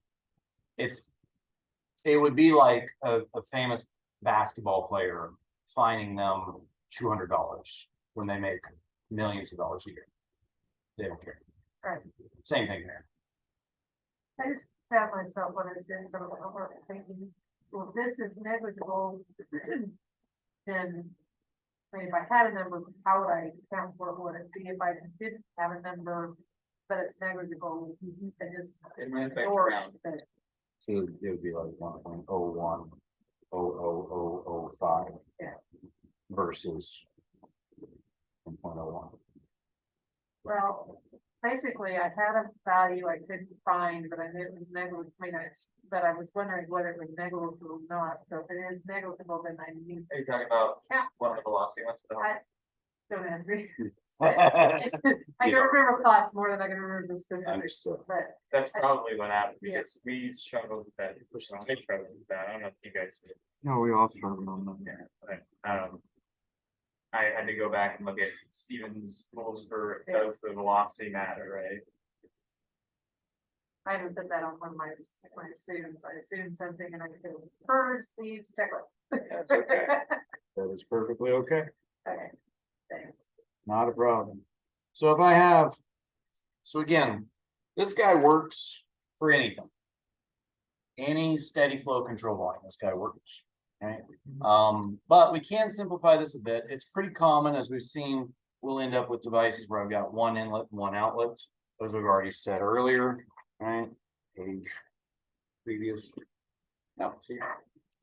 It would be like a famous basketball player fining them $200 when they make millions of dollars a year. They don't care. Right. Same thing here. I just found myself when I was doing some of the homework thinking, well, if this is negligible, then I mean, if I had a number, how would I account for it? Would it be if I didn't have a number, but it's negligible? I just It might affect ignore around. it. So it would be like 1.010005. Yeah. Versus 1.01. Well, basically, I had a value I couldn't find, but I knew it was negligible. But I was wondering whether it was negligible or not. So if it is negligible, then I need Are you talking about Yeah. one of the velocity ones? don't agree. I can remember thoughts more than I can remember the specifics, Understood. but That's probably what happened, Yeah. because we struggled with that, I struggled with that, I don't know if you guys did. No, we all struggle on that. Yeah, but, I had to go back and look at Stevens rules for does the velocity matter, right? I haven't put that on one of my assumes. I assumed something and I said, first, leaves, checklist. That's okay. That is perfectly okay. Okay, thanks. Not a problem. So if I have, so again, this guy works for anything. Any steady flow control volume, this guy works. Right? But we can simplify this a bit. It's pretty common, as we've seen, we'll end up with devices where I've got one inlet, one outlet, as we've already said earlier, right? Page previous. No, see.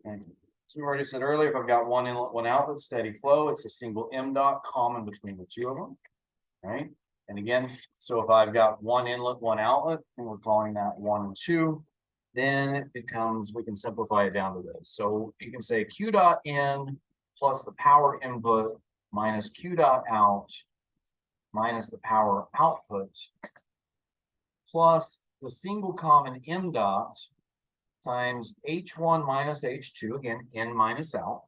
Okay. So we already said earlier, if I've got one inlet, one outlet, steady flow, it's a single M dot common between the two of them, right? And again, so if I've got one inlet, one outlet, and we're calling that 1 and 2, then it becomes, we can simplify it down to this. So you can say Q dot in plus the power input minus Q dot out minus the power output plus the single common M dot times H1 minus H2, again, in minus out,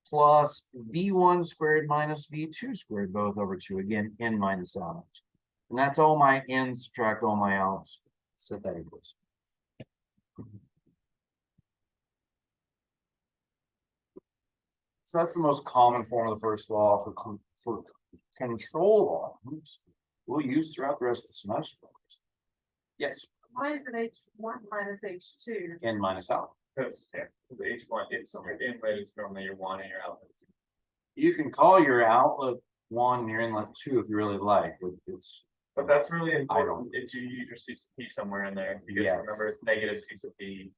plus V1 squared minus V2 squared, both over 2, again, in minus out. And that's all my ins, subtract all my outs, set that equals. So that's the most common form of the first law for control volumes we'll use throughout the rest of the semester. Yes, Why is it H1 minus H2? in minus out. Because, yeah, the H1, it's inlet is normally your one and your outlet. You can call your outlet 1 and your inlet 2 if you really like, but it's, But that's really I important, it's you use your CCP somewhere in there, because Yes. remember, it's negative CCP.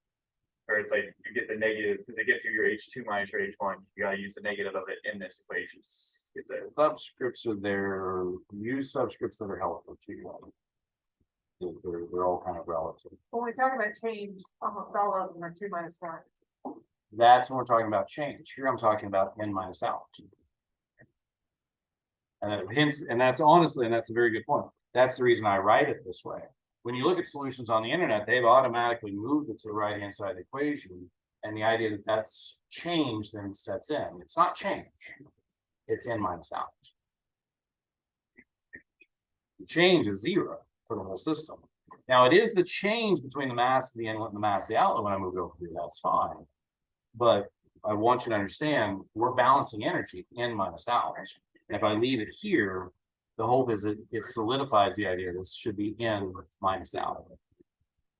Or it's like, you get the negative, because it gets you your H2 minus your H1, you gotta use the negative of it in this equation. subscripts are there, use subscripts that are helpful to you. They're all kind of relative. When we talk about change, almost all of them are 2 minus 1. That's when we're talking about change. Here I'm talking about in minus out. And hence, and that's honestly, and that's a very good point. That's the reason I write it this way. When you look at solutions on the internet, they've automatically moved it to the right hand side of the equation. And the idea that that's change then sets in. It's not change. It's in minus out. The change is 0 for the whole system. Now it is the change between the mass of the inlet and the mass of the outlet when I move it over here. That's fine. But I want you to understand we're balancing energy in minus out. And if I leave it here, the hope is it solidifies the idea this should be in minus out.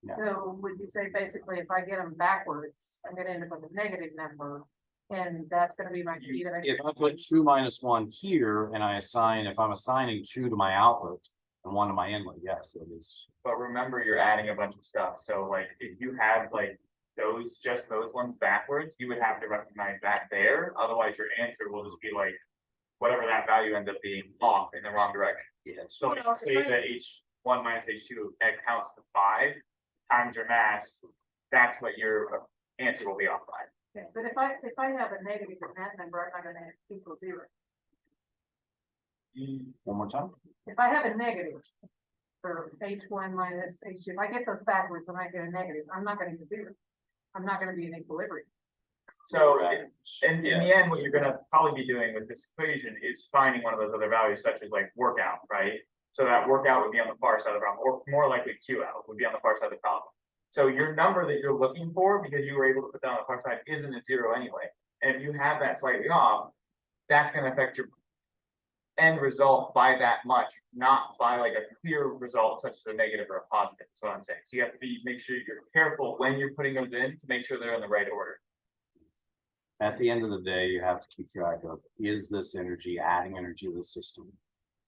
Yeah. So would you say basically if I get them backwards, I'm gonna end up with a negative number? And that's gonna be my key that I. If I put 2 minus 1 here and I assign, if I'm assigning 2 to my outlet and 1 to my inlet, yes, it is. But remember, you're adding a bunch of stuff, so like, if you had like those, just those ones backwards, you would have to recognize that there, otherwise your answer will just be like. Whatever that value ends up being off in the wrong direction. Yes. So like, say that H1 minus H2 counts to 5 times your mass, that's what your answer will be off by. Okay, but if I have a negative in that number, I'm gonna equal 0. One more time. If I have a negative for H1 minus H2, if I get those backwards and I get a negative, I'm not gonna get 0. I'm not gonna be in equilibrium. So Correct. in the Yes. end, what you're gonna probably be doing with this equation is finding one of those other values such as like workout, right? So that workout would be on the far side of the problem, or more likely Q out would be on the far side of the problem. So your number that you're looking for, because you were able to put that on the far side, isn't at 0 anyway. And if you have that slightly off, that's gonna affect your end result by that much, not by like a clear result such as a negative or a positive, is what I'm saying. So you have to make sure you're careful when you're putting those in to make sure they're in the right order. At the end of the day, you have to keep track of, is this energy adding energy to the system?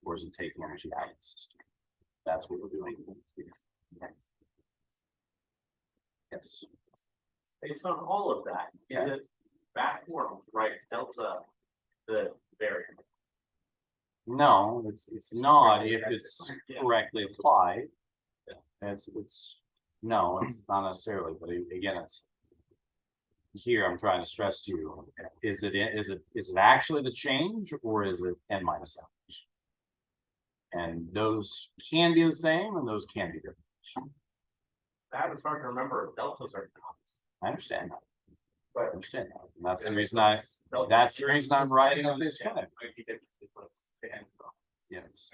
Or is it taking energy out of the system? That's what we're doing. Yes. Based on all of that, Yeah. is it back form, right, delta, the variable? No, it's not if it's correctly applied. It's, no, it's not necessarily, but again, it's. Here, I'm trying to stress to you, is it actually the change or is it n minus out? And those can be the same and those can be different. That is hard to remember, deltas are dots. I understand that. But- I understand that. And that's the And reason deltas that's the reason I'm writing are on this yeah, kind of, might be different because the end result. yes.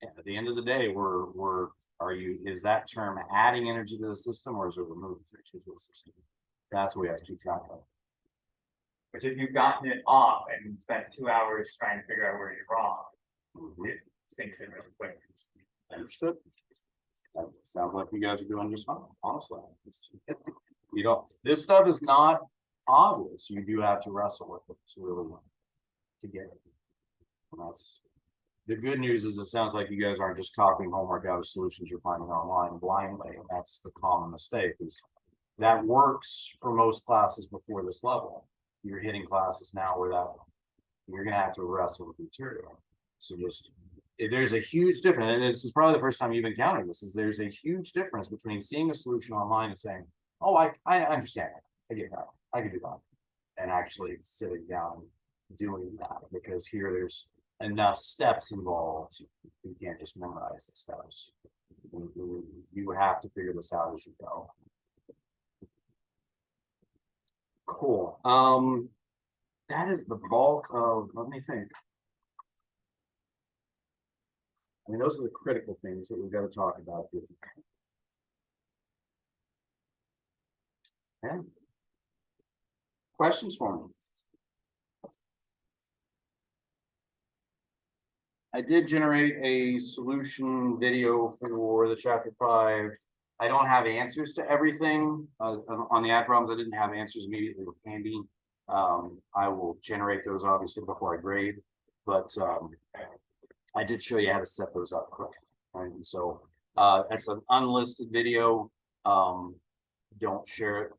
Yeah, at the end of the day, is that term adding energy to the system or is it removing energy to the system? That's what we have to keep track of. Which if you've gotten it off and spent 2 hours trying to figure out where you're wrong, it sinks in really quick. Understood? That sounds like you guys are doing just fine, honestly. You don't, this stuff is not obvious. You do have to wrestle with it to really to get it. And that's the good news is it sounds like you guys aren't just copying homework out of solutions you're finding online blindly. And that's the common mistake is that works for most classes before this level. You're hitting classes now where that you're gonna have to wrestle with material. So just there's a huge difference, and this is probably the first time you've encountered this, is there's a huge difference between seeing a solution online and saying, oh, I understand it, I get that, I can do that. And actually sitting down and doing that, because here there's enough steps involved, you can't just memorize the steps. You would have to figure this out as you go. Cool, that is the bulk of, let me think. I mean, those are the critical things that we've got to talk about. Yeah. Questions for me? I did generate a solution video for the chapter 5. I don't have answers to everything. On the ad problems, I didn't have answers immediately with handy. I will generate those obviously before I grade, but I did show you how to set those up correctly. Right? And so that's an unlisted video. Don't share it.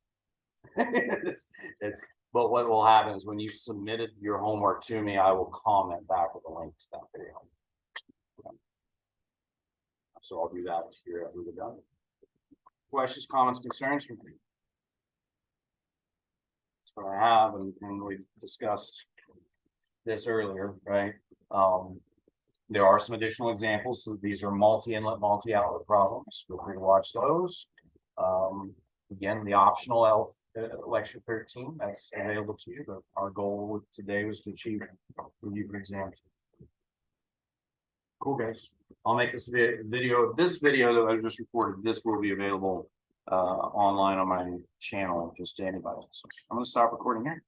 it's but what will happen is when you submitted your homework to me, I will comment back with a link to that video. So I'll do that here after we're done. Questions, comments, concerns from me? That's what I have, and we've discussed this earlier, right? There are some additional examples. So these are multi-inlet, multi-outlet problems. Feel free to watch those. Again, the optional lecture 13, that's available to you, but our goal today was to achieve review for exams. Cool, guys. I'll make this video that I just recorded, this will be available online on my channel, just to anybody. So I'm going to stop recording here.